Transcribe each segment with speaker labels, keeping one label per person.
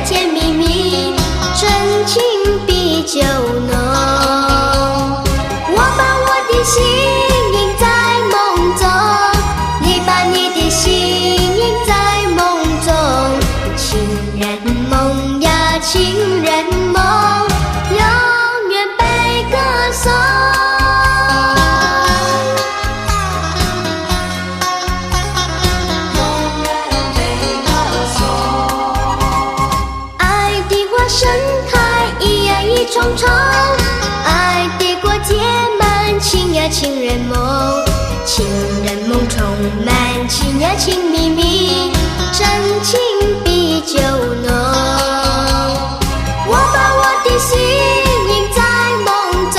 Speaker 1: 甜蜜蜜，真情比酒浓。我把我的心印在梦中，你把你的心印在梦中。情人梦呀，情人梦，永远被歌颂。爱的花盛开，一呀一重重，爱的果结满，情呀情人梦，情人梦充满，情呀情蜜蜜，真情比酒浓。我把我的心印在梦中，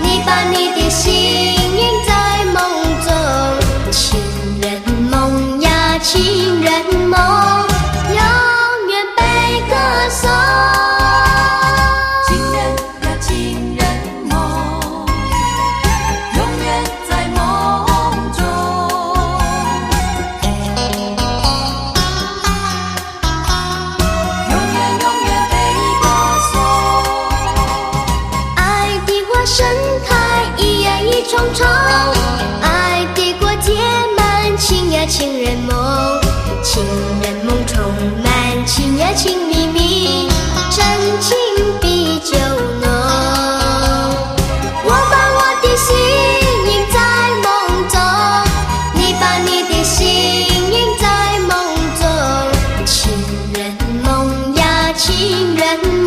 Speaker 1: 你把你的心印在梦中。情人梦呀，情人梦，永远被歌颂。
Speaker 2: 情人呀，情人梦，永远在梦中。永远被歌颂。
Speaker 1: 爱的花盛开，一呀一重重，爱的果结满，情呀情人梦，情人梦充满，情呀情蜜蜜，真情比酒浓。我把我的心印在梦中，你把你的心印在梦中。情人梦呀，情人梦。